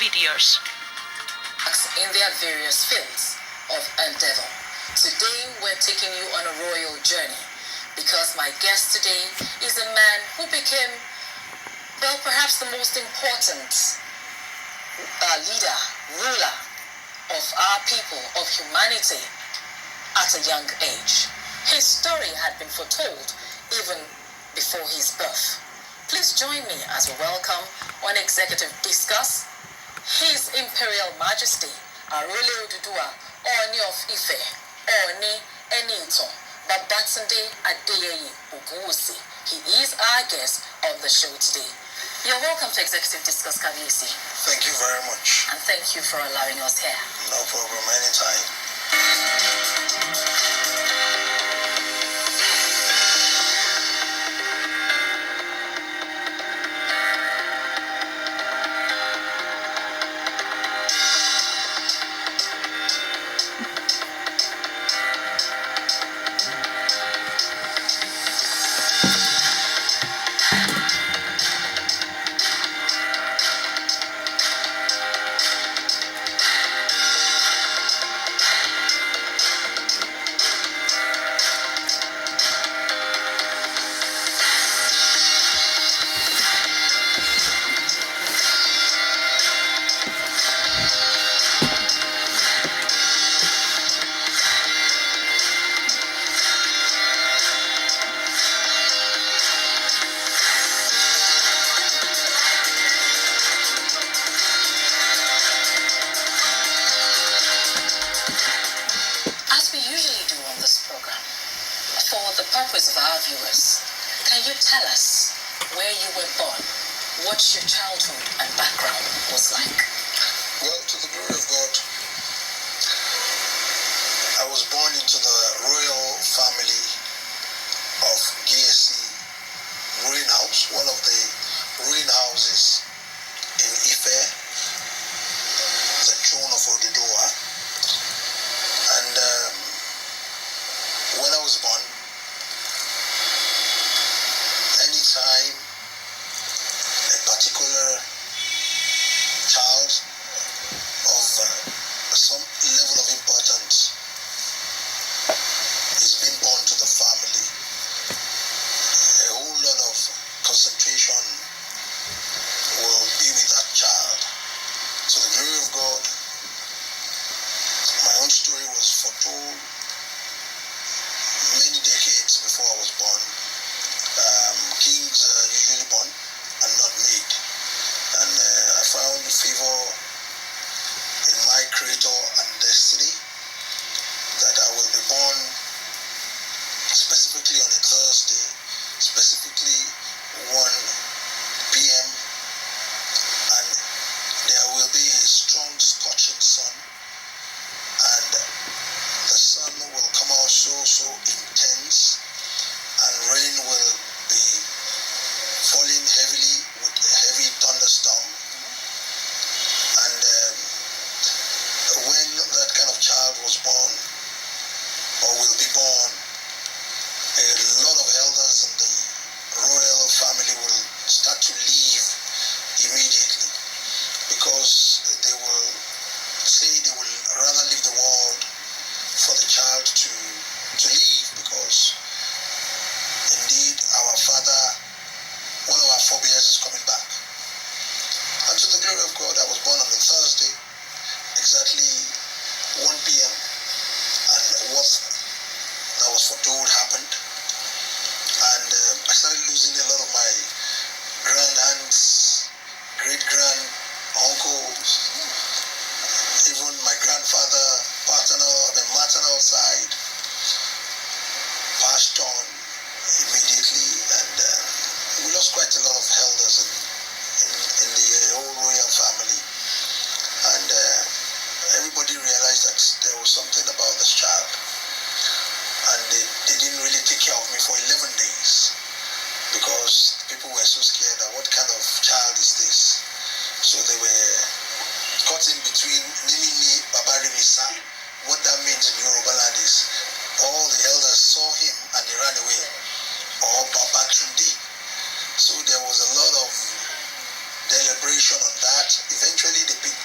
videos. In their various fields of endeavor. Today we're taking you on a royal journey because my guest today is a man who became, well, perhaps the most important leader, ruler of our people, of humanity at a young age. His story had been foretold even before his birth. Please join me as we welcome on Executive Discuss His Imperial Majesty Arole Oduduwa Ooni of Ife, Ooni Enitan, Babatunde Adeyeye Ogunwusi. He is our guest on the show today. You're welcome to Executive Discuss, Kabiyesi. Thank you very much. And thank you for allowing us here. No problem, anytime. Of our viewers, can you tell us where you were born, what your childhood and background was like? Well, to the glory of God, I was born into the royal family of GSC Ruin House, one of the ruin houses in Ife, the throne of Oduduwa. And when I was born, anytime a particular child of some level of importance is being born to the family, a whole lot of concentration will be with that child. To the glory of God, my own story was foretold many decades before I was born. Kings are usually born and not made. And I found favor in my creator and destiny that I will be born specifically on a Thursday, specifically 1 p.m. And there will be a strong scorching sun, and the sun will come out so intense, and rain will be falling heavily with a heavy thunderstorm. And when that kind of child was born or will be born, a lot of elders in the royal family will start to leave immediately, because they will say they will rather leave the world for the child to leave, because indeed our father, one of our forebears, is coming back. And to the glory of God, I was born on a Thursday, exactly 1 p.m. And what I was foretold happened. And I started losing a lot of my grand aunts, great-grand uncles, even my grandfather, the maternal side, passed on immediately, and we lost quite a lot of elders in the whole royal family. And everybody realized that there was something about this child, and they didn't really take care of me for 11 days, because people were so scared that what kind of child is this? So they were caught in between naming me Babarimisa. What that means in Yoruba land is all the elders saw him and they ran away, or Babatunde. So there was a lot of deliberation on that. Eventually they picked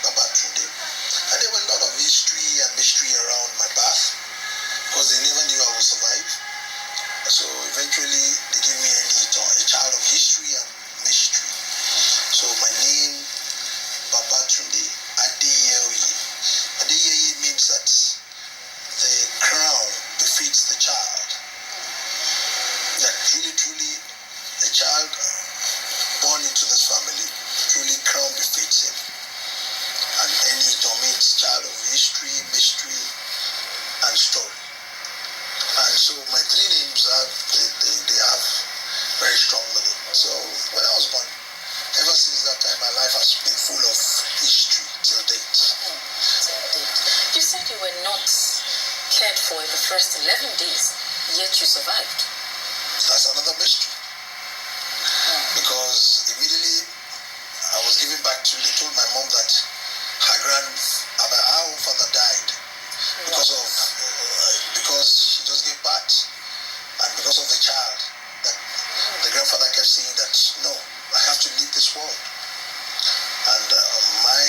story. And so my three names they have very strong meaning. So when I was born, ever since that time, my life has been full of history till date. You said you were not cared for in the first 11 days, yet you survived. That's another mystery. Because immediately I was given back to, they told my mom that our own father died because she just gave birth, and because of the child, that the grandfather kept saying that, no, I have to leave this world. And my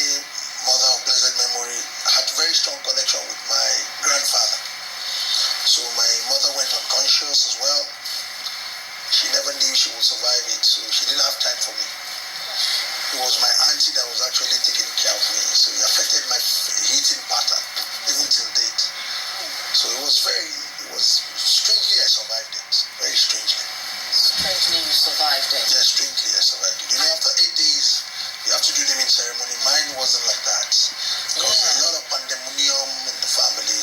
mother of blessed memory had a very strong connection with my grandfather. So my mother went unconscious as well. She never knew she would survive it, so she didn't have time for me. It was my auntie that was actually taking care of me, so it affected my eating pattern, even till date. So it was strangely I survived it, very strangely. Strangely you survived it? Yeah, strangely I survived it. You know, after 8 days, you have to do naming ceremony. Mine wasn't like that. Because a lot of pandemonium in the family,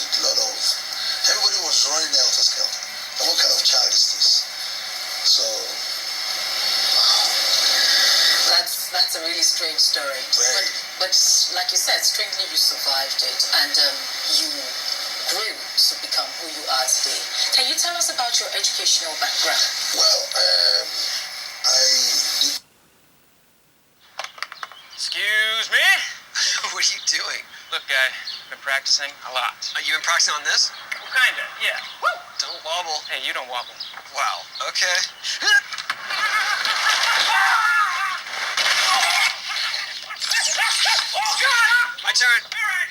everybody was running helter-skelter. What kind of child is this? So that's a really strange story. But like you said, strangely you survived it, and you grew to become who you are today. Can you tell us about your educational background? Well, I did. Excuse me? What are you doing? Look, I've been practicing a lot. You've been practicing on this? Well, kinda, yeah. Woo! Don't wobble. Hey, you don't wobble. Wow, okay. Oh, God! My turn. All right.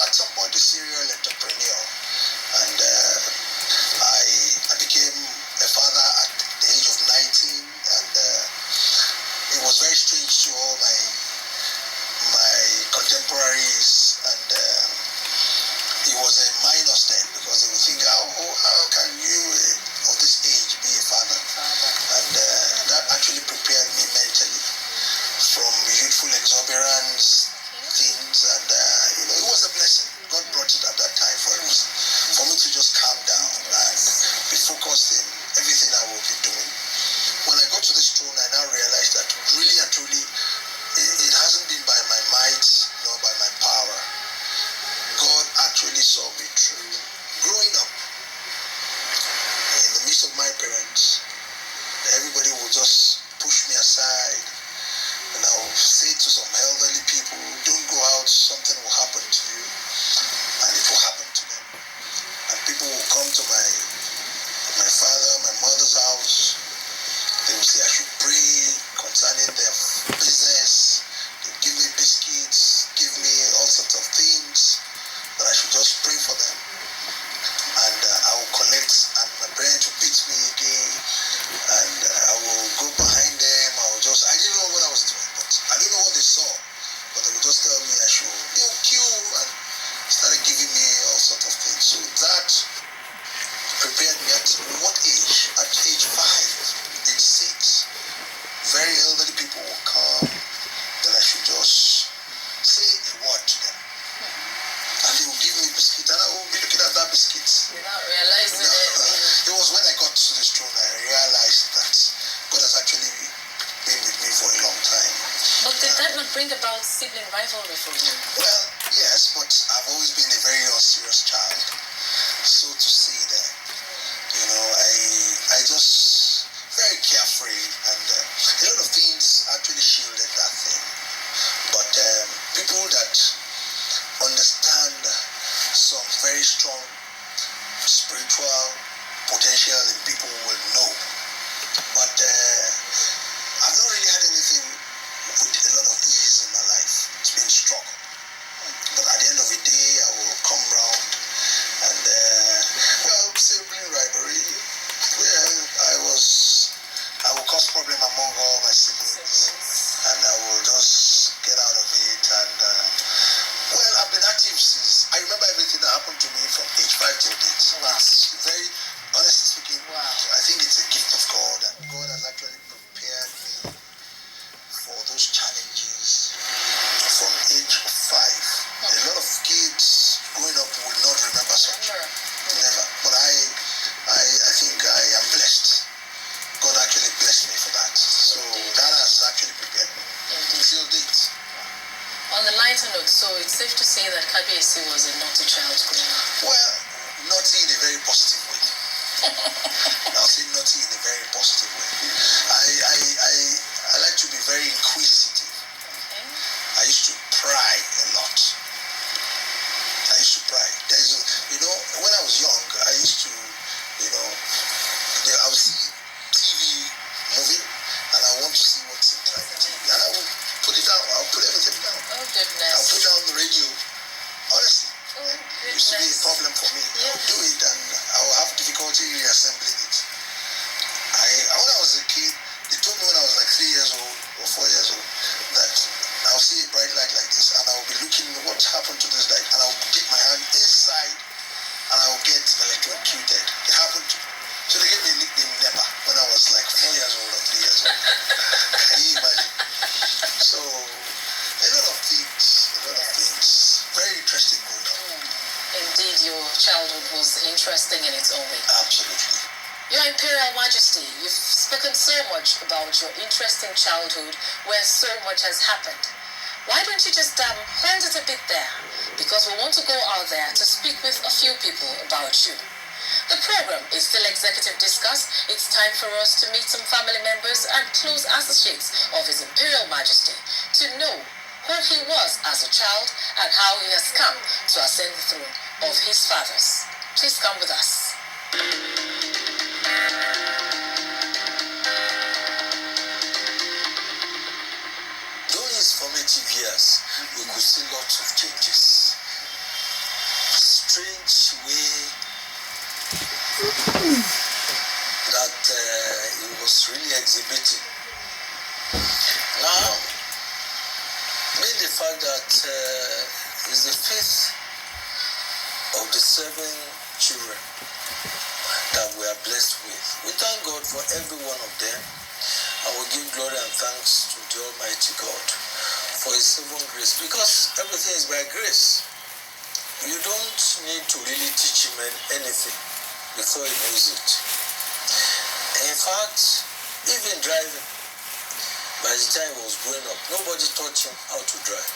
At speech to all my contemporaries, and it was a minor step because they would think, how can you of this age be a father? And that actually prepared me mentally from youthful exuberance things, and it was a blessing. God brought it at that time for a reason, for me to just calm down and be focused in everything I will be doing. When I got to this throne, I now realized that really and truly, it hasn't been by my might nor by my power. God actually saw me through. Growing up in the midst of my parents, everybody would just push me aside, and I would say to some elderly people, don't go out, something will happen to you. And it will happen to them. And people will come to my father, my mother's house. They will say I should pray concerning their business. They will give me biscuits, give me all sorts of things, that I should just pray for them. And I will collect, and my parents will beat me again, and I will go behind them. I didn't know what I was doing, but I don't know what they saw, but they would just tell me they will kill, and started giving me all sorts of things. So that prepared me. At what age? At age 5, age 6, very elderly people will come, that I should just say a word to them. And they will give me biscuits, and I will be looking at that biscuit. Without realizing it. It was when I got to this throne I realized that God has actually been with me for a long time. But did that not bring about sibling rivalry for you? Well, yes, but I've always been a very unserious child. So to say that, I just very carefree, and a lot of things actually shielded that thing. But people that understand some very strong spiritual potential in people will know. But I've not really had anything with a lot of ease in my life. It's been struggle. But at the end of the day, I will come round, and sibling rivalry. Well, I will cause problem among all my siblings, and I will just get out of it. And I've been active since. I remember everything that happened to me from age 5 till date. Wow. Very honestly speaking, Wow. I think it's a gift of God, and God has actually prepared me for those challenges from age 5. A lot of kids growing up will not remember such. Never. But I think I am blessed. God actually blessed me for that. So that has actually prepared me. Till date. On the lighter note, so it's safe to say that Kabiesi was a naughty child growing up. Well, naughty in a very positive way. I'll say naughty in a very positive way. I like to be very inquisitive. Okay. I used to pry a lot. When I was young, I used to, I was seeing TV moving, and I want to see what's inside the TV, and I will put it down. I'll put everything down. Oh, goodness. I'll put down the radio. Honestly, Oh, it used to be a goodness. problem for me. Yeah. I'll do it, and I'll have difficulty reassembling it. When I was a kid, they told me when I was like 3 years old or 4 years old that I'll see a bright light like this, and I'll be looking what happened to this light, and I'll dip my hand inside, and I'll get electrocuted. It happened to me. So they gave me a nickname NEPA when I was like 4 years old or 3 years old. Can you imagine? So a lot of things. Very interesting growing up. Indeed, your childhood was interesting in its own way. Absolutely. Your Imperial Majesty, you've spoken so much about your interesting childhood where so much has happened. Why don't you just hold it a bit there? Because we want to go out there to speak with a few people about you. The program is still Executive Discuss. It's time for us to meet some family members and close associates of His Imperial Majesty to know who he was as a child and how he has come to ascend the throne of his fathers. Please come with us. During his formative years, we could see lots of changes. Strange way that he was really exhibiting. Now, the fact that it's the fifth of the 7 children that we are blessed with. We thank God for every one of them, and we give glory and thanks to the Almighty God for His saving grace, because everything is by grace. You don't need to really teach him anything before he knows it. In fact, even driving, by the time he was growing up, nobody taught him how to drive.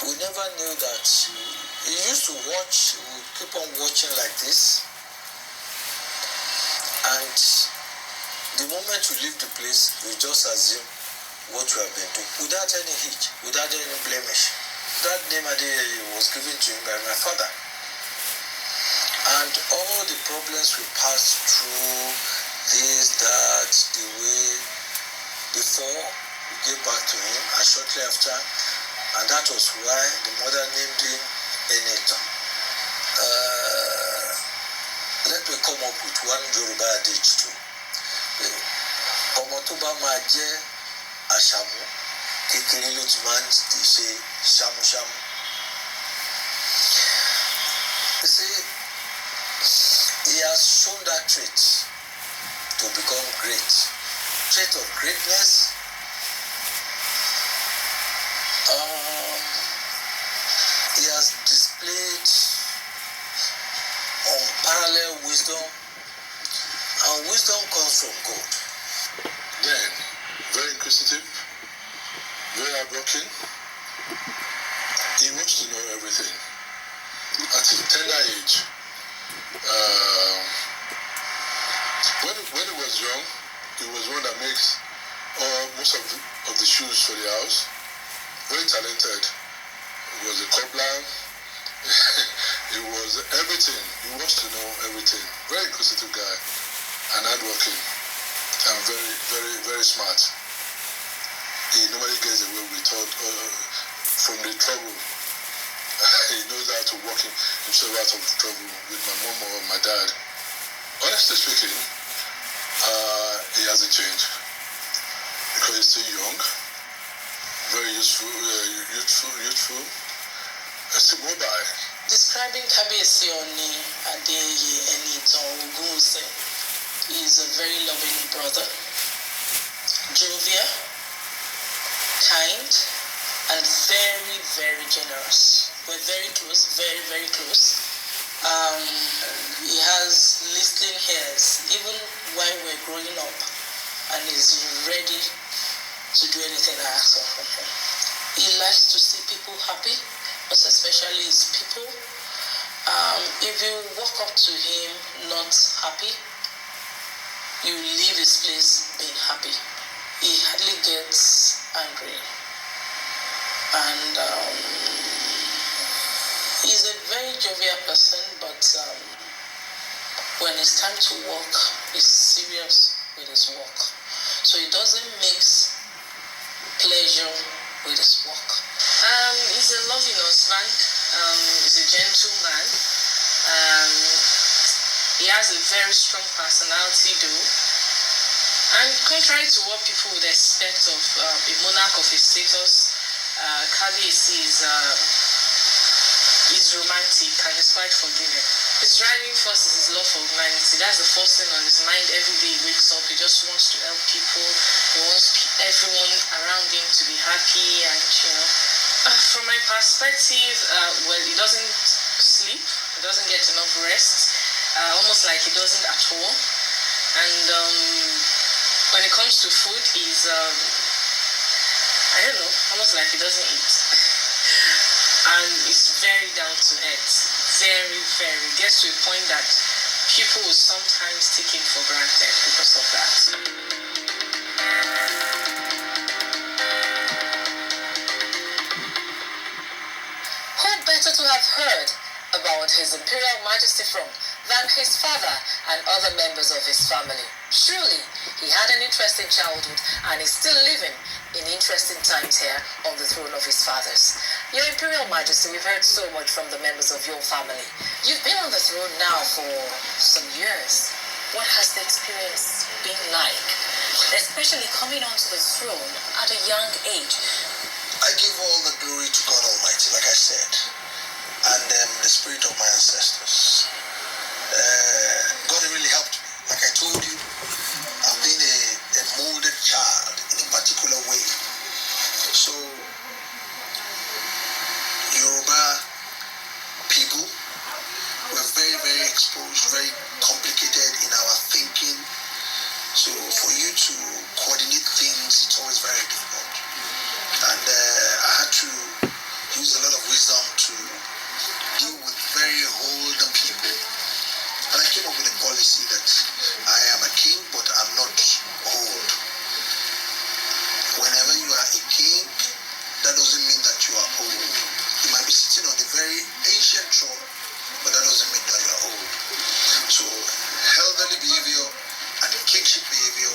We never knew that. He used to watch, he would keep on watching like this, and the moment you leave the place, you just assume what you have been doing, without any hitch, without any blemish. That name was given to him by my father. And all the problems we passed through, this, that, the way, before we get back to him, and shortly after, and that was why the mother named him Enito. Let me come up with one Yoruba adage too. Ọmọ tó bá máa jẹ́ àṣàmú, kékeré ló ti máa ń ṣe ṣámúṣámú. You see, he has shown that trait to become great. Trait of greatness. He has displayed unparalleled wisdom, and wisdom comes from God. Then, very inquisitive, very hardworking. He wants to know everything. At a tender age, when he was young, he was one that makes most of the shoes for the house. Very talented. He was a cobbler. He was everything. He wants to know everything. Very inquisitive guy and hardworking and very, very, very smart. He normally gets away with from the trouble. He knows how to work himself out of trouble with my mom or my dad. Honestly speaking, he hasn't changed because he's still young, very youthful, still mobile. Describing Kabiyesi Oni Adeyeye Enitan Ogunwusi, he is a very loving brother, jovial, kind, and very, very generous. We're very close, very, very close. He has listening ears, even while we're growing up, and is ready to do anything I ask of him. He likes to see people happy, but especially his people. If you walk up to him not happy, you leave his place being happy. He hardly gets angry. And he's a very jovial person, but when it's time to work, he's serious with his work. So he doesn't mix pleasure with his work. He's a loving husband. He's a gentleman. He has a very strong personality, though. And contrary to what people would expect of a monarch of his status, Kabiyesi is romantic and is quite forgiving. His driving force is his love for humanity. That's the first thing on his mind every day he wakes up. He just wants to help people. He wants everyone around him to be happy. And, from my perspective, he doesn't sleep. He doesn't get enough rest. Almost like he doesn't at all. And when it comes to food, he's, almost like he doesn't eat. And it's very down to earth. Very, very. Gets to a point that people will sometimes take him for granted because of that. Who better to have heard about His Imperial Majesty from than his father and other members of his family? Surely, he had an interesting childhood and is still living in interesting times here on the throne of his fathers. Your Imperial Majesty, we've heard so much from the members of your family. You've been on the throne now for some years. What has the experience been like? especially coming onto the throne at a young age. I give all the glory to God Almighty, like I said, and the spirit of my ancestors. God really helped me. Like I told you, I've been a molded child in a particular way. So, Yoruba people were very, very exposed, very complicated in our thinking. So, for you to coordinate things, it's always very difficult. And I had to use a lot of wisdom to deal with very older people. And I came up with a policy that I am a king, but I'm not old. Whenever you are a king, that doesn't mean that you are old. You might be sitting on a very ancient throne, but that doesn't mean that you are old. So elderly behavior and kingship behavior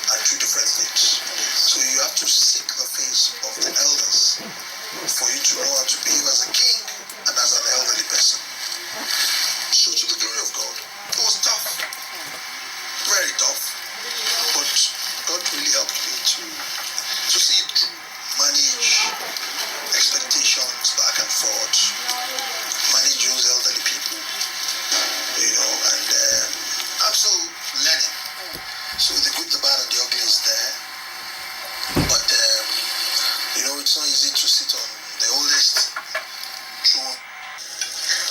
are two different things. So you have to seek the face of the elders for you to know how to behave as a king and as an elderly person. So to the glory of God, it was tough, very tough, but God really helped me to see it through, manage expectations back and forth, manage those elderly people, and I'm still learning. So the good, the bad, and the ugly is there. But, it's not easy to sit on the oldest throne.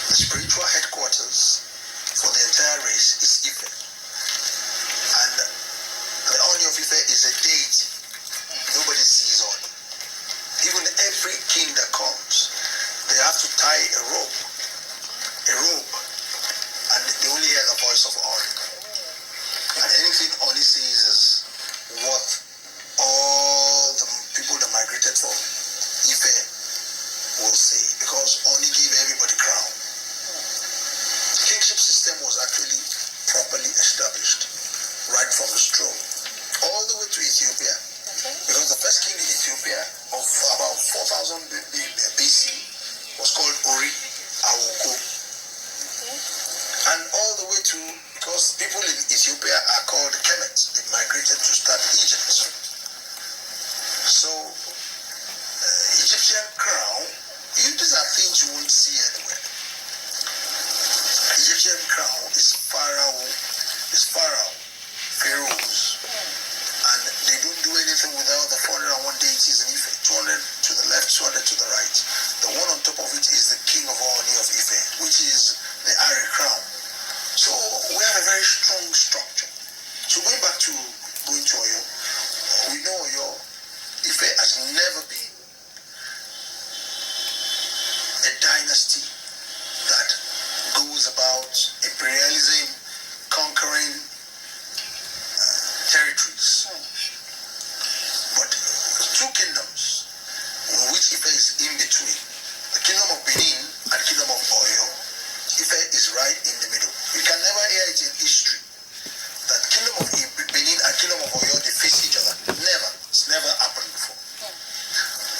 The spiritual headquarters for the entire race is Ife. And the Oni of Ife is a deity. Nobody sees on. Even every king that comes, they have to tie a rope, and they only hear the voice of Oni. And anything Oni says is what all the people that migrated from Ife will say, because Oni gave everybody crown. Kingship system was actually properly established right from the throne all the way to Ethiopia. Because the first king in Ethiopia of about 4000 BC was called Ori Awoko. And all the way to, because people in Ethiopia are called Kemets, they migrated to start Egypt. So, Egyptian crown, these are things you won't see anywhere. Egyptian crown is pharaohs, and they don't do anything without the 401 deities in Ife, 200 to the left, 200 to the right. The one on top of it is the king of Oni of Ife, which is the Ari crown. So we have a very strong structure. So going back to Oyo, we know Oyo, Ife has never been a dynasty that goes about imperialism, conquering territories. But two kingdoms in which Ife is in between, the kingdom of Benin and the kingdom of Oyo, Ife is right in the middle. You can never hear it in history that kingdom of Benin and kingdom of Oyo, they face each other. Never. It's never happened before.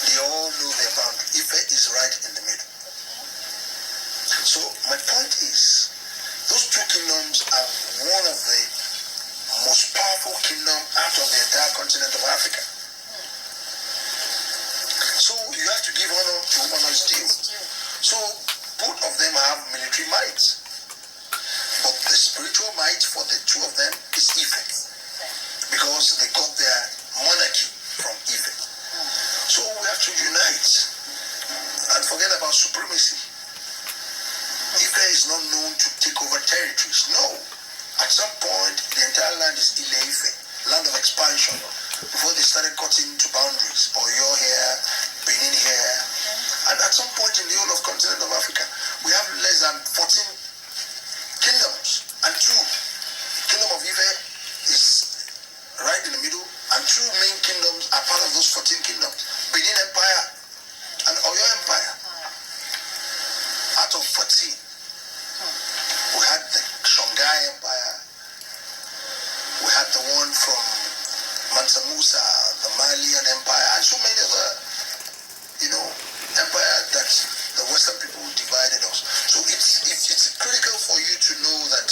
They all know their boundary. Ife is right in the middle. So my point is, those two kingdoms are one of the most powerful kingdom out of the entire continent of Africa. So you have to give honor to whom honor is due. So both of them have military might, but the spiritual might for the two of them is Ife, because they got their monarchy from Ife. So we have to unite and forget about supremacy. Ife is not known to take over territories. No. At some point, the entire land is Ile-Ife, land of expansion, before they started cutting into boundaries. Oyo here, Benin here. And at some point in the whole of continent of Africa, we have less than 14 kingdoms. And kingdom of Ife is right in the middle, and two main kingdoms are part of those 14 kingdoms. Benin Empire and Oyo Empire. Out of 14, we had the Songhai Empire, we had the one from Mansa Musa, the Malian Empire, and so many other, empire that the Western people divided us. So it's critical for you to know that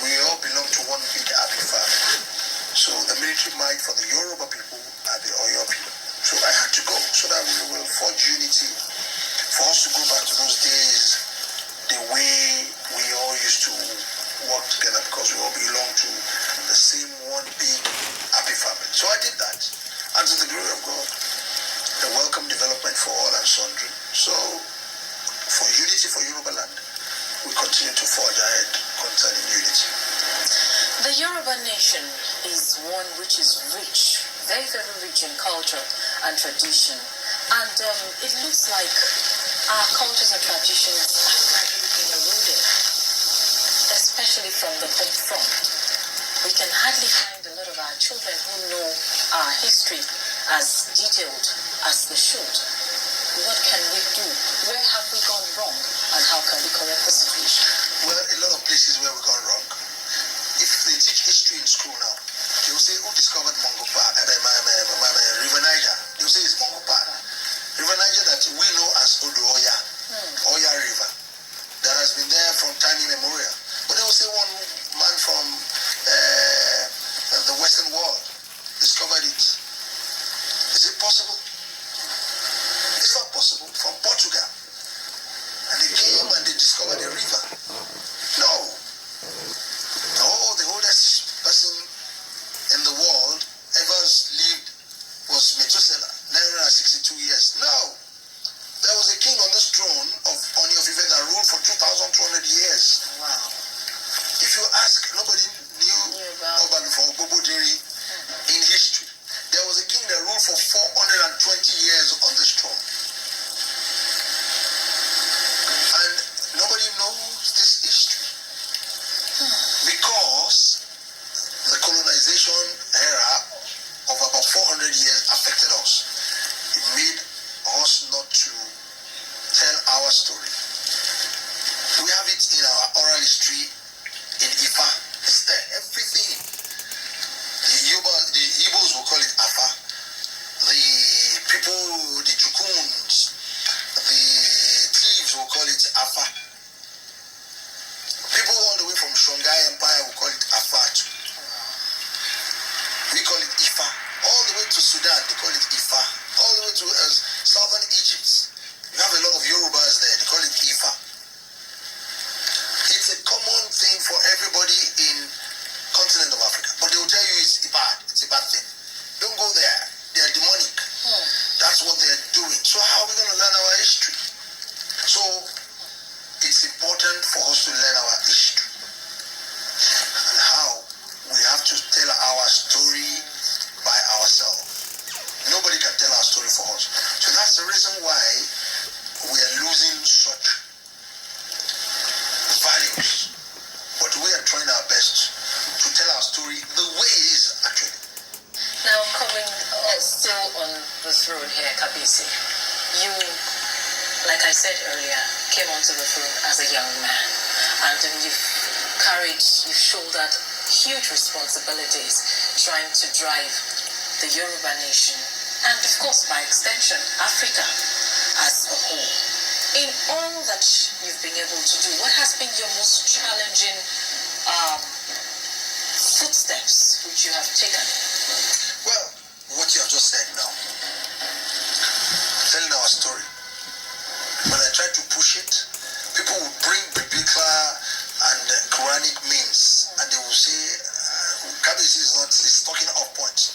we all belong to one big happy family. So the military might for the Yoruba people are the Oyo people. So I had to go so that we will forge unity. For us to go back to those days, the way we all used to work together because we all belong to the same one big happy family. So I did that. And to the glory of God, the welcome development for all and sundry. So for unity for Yoruba land, we continue to forge ahead concerning unity. The Yoruba nation is one which is rich, very, very rich in culture and tradition. And it looks like our cultures and traditions are gradually being eroded, especially from the home front. We can hardly find a lot of our children who know our history as detailed as they should. What can we do? Where have we gone wrong? And how can we correct the situation? Well, a lot of places where we've gone wrong. If they teach history in school now, they will say, who discovered Mongopa? River Niger. They will say it's Mongopa. River Niger that we know as Odo Oya, Oya River, that has been there from time immemorial. But they will say one man from the Western world discovered it. Is it possible? It's not possible. From Portugal. And they came and they discovered a river. No. Oh, the oldest person in the world ever lived was Methuselah, 962 years. No. There was a king on this throne of Oni of Ife that ruled for 2,200 years. Wow. If you ask, nobody knew Oban for Obobodiri in history. There was a king that ruled for 420 years on this throne. And nobody knows this history. Because the colonization era of about 400 years affected us. It made us not to tell our story. We have it in our oral history in Ifa. It's there, everything. The Igbos will call it Afa. The people, the Chukuns, the thieves will call it Afa. People all the way from Songhai Empire will call it Afa too. We call it Ifa. All the way to Sudan, they call it Ifa. All the way to southern Egypt. You have a lot of Yorubas there, they call it Ifa. It's a common thing for everybody in continent of Africa. But they will tell you it's bad. It's a bad thing. Don't go there. They are demonic. That's what they're doing. So how are we going to learn our history? So it's important for us to learn our history. And how we have to tell our story by ourselves. Nobody can tell our story for us. So that's the reason why we are losing such values. But we are trying our best to tell our story the way it is actually. Now, coming still on the throne here, Kabisi, you, like I said earlier, came onto the throne as a young man, and you've shouldered huge responsibilities trying to drive the Yoruba nation, and of course, by extension, Africa as a whole. In all that you've been able to do, what has been your most challenging footsteps which you have taken? Well, what you have just said now, telling our story. When I try to push it, people will bring biblical and Quranic memes, and they will say, Kabisi is talking off point.